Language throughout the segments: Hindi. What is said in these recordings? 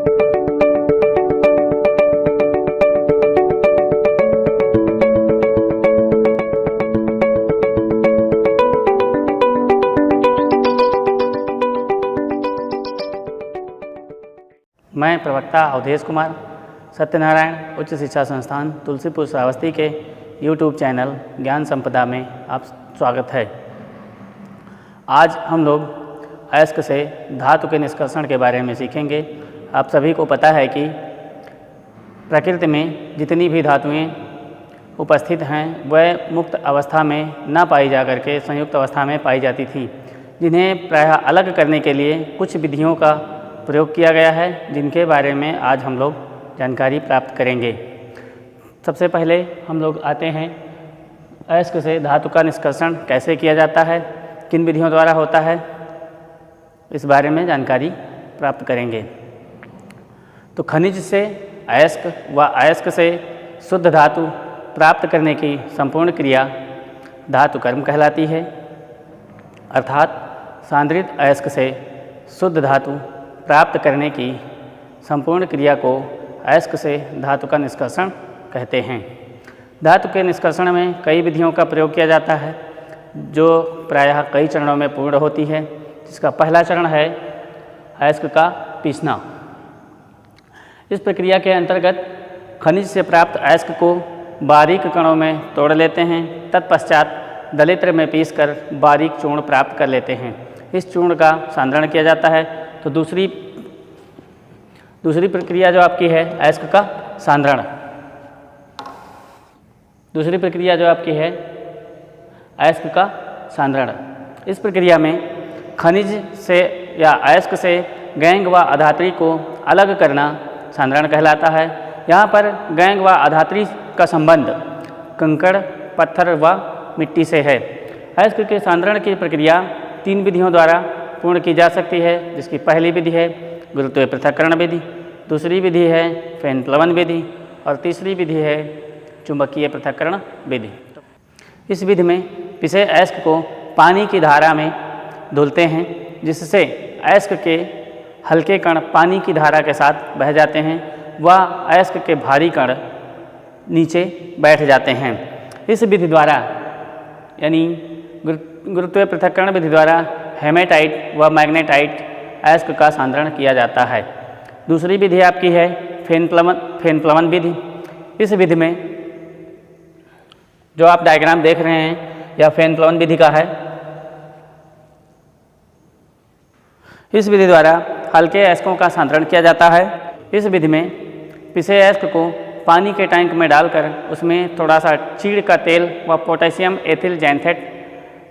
मैं प्रवक्ता अवधेश कुमार सत्यनारायण उच्च शिक्षा संस्थान तुलसीपुर श्रावस्ती के YouTube चैनल ज्ञान संपदा में आप स्वागत है। आज हम लोग अयस्क से धातु के निष्कर्षण के बारे में सीखेंगे। आप सभी को पता है कि प्रकृति में जितनी भी धातुएं उपस्थित हैं वह मुक्त अवस्था में न पाई जा करके संयुक्त अवस्था में पाई जाती थी, जिन्हें प्रायः अलग करने के लिए कुछ विधियों का प्रयोग किया गया है, जिनके बारे में आज हम लोग जानकारी प्राप्त करेंगे। सबसे पहले हम लोग आते हैं अयस्क से धातु का निष्कर्षण कैसे किया जाता है, किन विधियों द्वारा होता है, इस बारे में जानकारी प्राप्त करेंगे। तो खनिज से अयस्क व अयस्क से शुद्ध धातु प्राप्त करने की संपूर्ण क्रिया धातु कर्म कहलाती है। अर्थात सांद्रित अयस्क से शुद्ध धातु प्राप्त करने की संपूर्ण क्रिया को अयस्क से धातु का निष्कर्षण कहते हैं। धातु के निष्कर्षण में कई विधियों का प्रयोग किया जाता है, जो प्रायः कई चरणों में पूर्ण होती है, जिसका पहला चरण है अयस्क का पीसना। इस प्रक्रिया के अंतर्गत खनिज से प्राप्त अयस्क को बारीक कणों में तोड़ लेते हैं। तत्पश्चात दलित्र में पीसकर बारीक चूर्ण प्राप्त कर लेते हैं। इस चूर्ण का सांद्रण किया जाता है। तो दूसरी प्रक्रिया जो आपकी है अयस्क का सांद्रण। दूसरी प्रक्रिया जो आपकी है अयस्क का सांद्रण। इस प्रक्रिया में खनिज से या अयस्क से गैंग व अधात्री को अलग करना सांद्रण कहलाता है। यहाँ पर गैंग व अधात्री का संबंध कंकड़, पत्थर व मिट्टी से है। अयस्क के सांद्रण की प्रक्रिया 3 विधियों द्वारा पूर्ण की जा सकती है, जिसकी पहली विधि है गुरुत्वीय पृथक्करण विधि, दूसरी विधि है फेन प्लवन विधि और तीसरी विधि है चुंबकीय पृथक्करण विधि। इस विधि में पिसे अयस्क को पानी की धारा में धुलते हैं, जिससे अयस्क के हल्के कण पानी की धारा के साथ बह जाते हैं व अयस्क के भारी कण नीचे बैठ जाते हैं। इस विधि द्वारा यानी गुरुत्वीय पृथक्करण विधि द्वारा हेमेटाइट व मैग्नेटाइट अयस्क का सांद्रण किया जाता है। दूसरी विधि आपकी है फेन प्लवन विधि। इस विधि में जो आप डायग्राम देख रहे हैं यह फेन प्लवन विधि का है। इस विधि द्वारा हल्के अयस्कों का सांद्रण किया जाता है। इस विधि में पिसे अयस्क को पानी के टैंक में डालकर उसमें थोड़ा सा चीड़ का तेल व पोटेशियम एथिल जैंथेट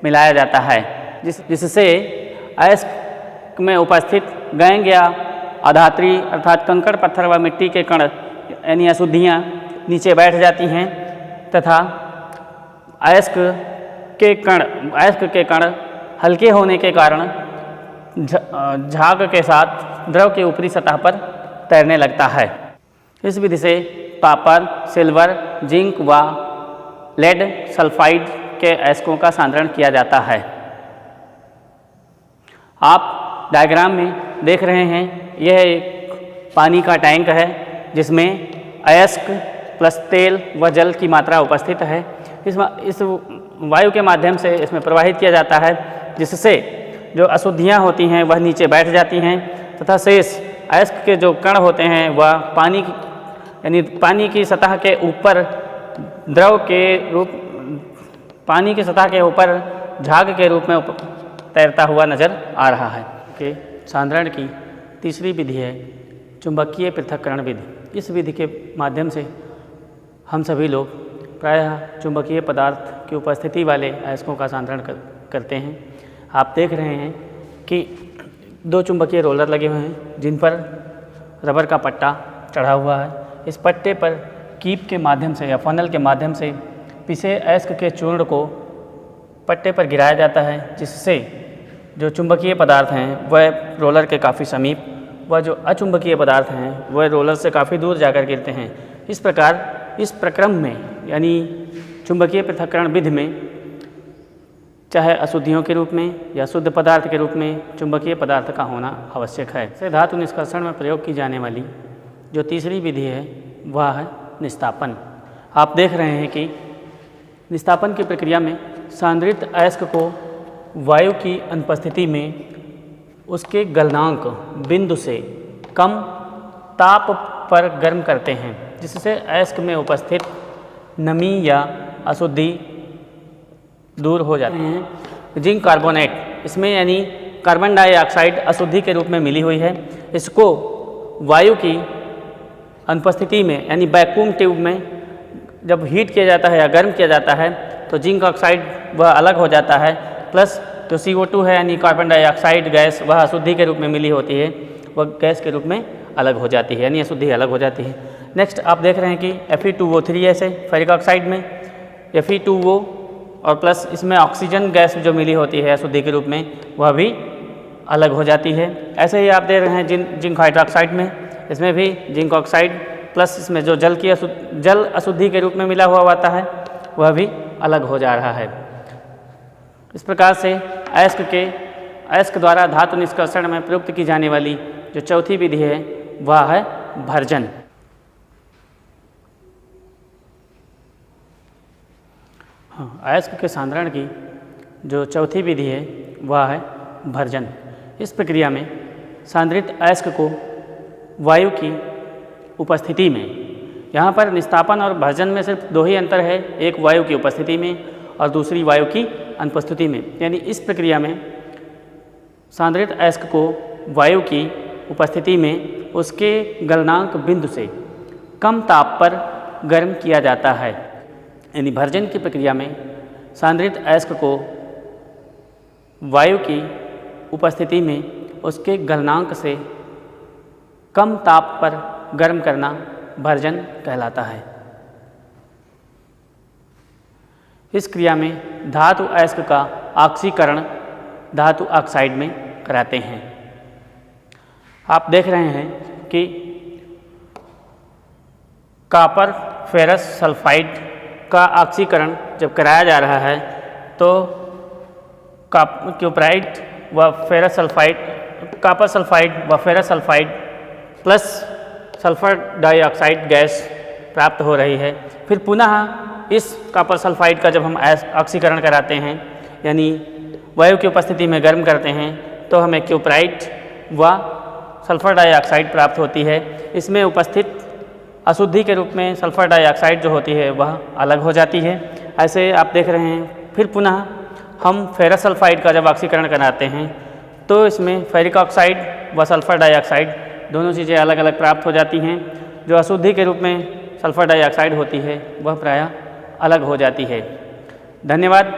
मिलाया जाता है, जिससे अयस्क में उपस्थित गैंग या अधात्री अर्थात कंकड़, पत्थर व मिट्टी के कण यानी अशुद्धियाँ नीचे बैठ जाती हैं तथा अयस्क के कण हल्के होने के कारण झाग के साथ द्रव के ऊपरी सतह पर तैरने लगता है। इस विधि से कॉपर, सिल्वर, जिंक व लेड सल्फाइड के अयस्कों का सांद्रण किया जाता है। आप डायग्राम में देख रहे हैं यह एक पानी का टैंक है, जिसमें अयस्क प्लस तेल व जल की मात्रा उपस्थित है। इस वायु के माध्यम से इसमें प्रवाहित किया जाता है, जिससे जो अशुद्धियाँ होती हैं वह नीचे बैठ जाती हैं तथा शेष अयस्क के जो कण होते हैं वह पानी की सतह के ऊपर द्रव के रूप पानी की सतह के ऊपर झाग के रूप में तैरता हुआ नजर आ रहा है। के सांद्रण की तीसरी विधि है चुंबकीय पृथक्करण विधि। इस विधि के माध्यम से हम सभी लोग प्रायः चुंबकीय पदार्थ की उपस्थिति वाले अयस्कों का सांद्रण करते हैं। आप देख रहे हैं कि 2 चुंबकीय रोलर लगे हुए हैं, जिन पर रबर का पट्टा चढ़ा हुआ है। इस पट्टे पर कीप के माध्यम से या फनल के माध्यम से पिसे अयस्क के चूर्ण को पट्टे पर गिराया जाता है, जिससे जो चुंबकीय पदार्थ हैं वह रोलर के काफ़ी समीप व जो अचुंबकीय पदार्थ हैं वह रोलर से काफ़ी दूर जाकर गिरते हैं। इस प्रकार इस प्रक्रम में यानी चुंबकीय पृथक्करण विधि में चाहे अशुद्धियों के रूप में या शुद्ध पदार्थ के रूप में चुंबकीय पदार्थ का होना आवश्यक है। से धातु निष्कर्षण में प्रयोग की जाने वाली जो तीसरी विधि है वह है निस्तापन। आप देख रहे हैं कि निस्तापन की प्रक्रिया में सांद्रित अयस्क को वायु की अनुपस्थिति में उसके गलनांक बिंदु से कम ताप पर गर्म करते हैं, जिससे अयस्क में उपस्थित नमी या अशुद्धि दूर हो जाती हैं। जिंक कार्बोनेट इसमें यानी कार्बन डाइऑक्साइड अशुद्धि के रूप में मिली हुई है। इसको वायु की अनुपस्थिति में यानी वैक्यूम ट्यूब में जब हीट किया जाता है या गर्म किया जाता है तो जिंक ऑक्साइड वह अलग हो जाता है, प्लस जो CO2 है यानी कार्बन डाइऑक्साइड गैस वह अशुद्धि के रूप में मिली होती है, वह गैस के रूप में अलग हो जाती है यानी अशुद्धि अलग हो जाती है। नेक्स्ट आप देख रहे हैं कि Fe2O3 ऐसे फेरिक ऑक्साइड में Fe2O और प्लस इसमें ऑक्सीजन गैस जो मिली होती है अशुद्धि के रूप में वह भी अलग हो जाती है। ऐसे ही आप देख रहे हैं जिंक हाइड्रोक्साइड में, इसमें भी जिंक ऑक्साइड प्लस इसमें जो जल अशुद्धि के रूप में मिला हुआ आता है वह भी अलग हो जा रहा है। इस प्रकार से अयस्क द्वारा धातु निष्कर्षण में प्रयुक्त की जाने वाली जो चौथी विधि है वह है भर्जन। अयस्क के सांद्रण की जो चौथी विधि है वह है भर्जन। इस प्रक्रिया में सांद्रित अयस्क को वायु की उपस्थिति में, यहाँ पर निस्तापन और भर्जन में सिर्फ दो ही अंतर है, एक वायु की उपस्थिति में और दूसरी वायु की अनुपस्थिति में। यानी इस प्रक्रिया में सांद्रित अयस्क को वायु की उपस्थिति में उसके गलनांक बिंदु से कम ताप पर गर्म किया जाता है। यानी भर्जन की प्रक्रिया में सांद्रित अयस्क को वायु की उपस्थिति में उसके गलनांक से कम ताप पर गर्म करना भर्जन कहलाता है। इस क्रिया में धातु अयस्क का ऑक्सीकरण धातु ऑक्साइड में कराते हैं। आप देख रहे हैं कि कॉपर फेरस सल्फाइड का ऑक्सीकरण जब कराया जा रहा है तो क्यूप्राइड व फेरस सल्फाइड, कॉपर सल्फाइड व ferrous sulphide plus sulphur dioxide gas प्राप्त हो रही है। फिर पुनः इस कॉपर सल्फाइड का जब हम ऑक्सीकरण कराते हैं यानी वायु की उपस्थिति में गर्म करते हैं तो हमें क्यूप्राइड व सल्फर डाइऑक्साइड प्राप्त होती है। इसमें उपस्थित अशुद्धि के रूप में सल्फर डाइऑक्साइड जो होती है वह अलग हो जाती है। ऐसे आप देख रहे हैं। फिर पुनः हम फेरस सल्फाइड का जब ऑक्सीकरण कराते हैं तो इसमें फेरिक ऑक्साइड व सल्फर डाइऑक्साइड दोनों चीज़ें अलग अलग प्राप्त हो जाती हैं। जो अशुद्धि के रूप में सल्फर डाइऑक्साइड होती है वह प्रायः अलग हो जाती है। धन्यवाद।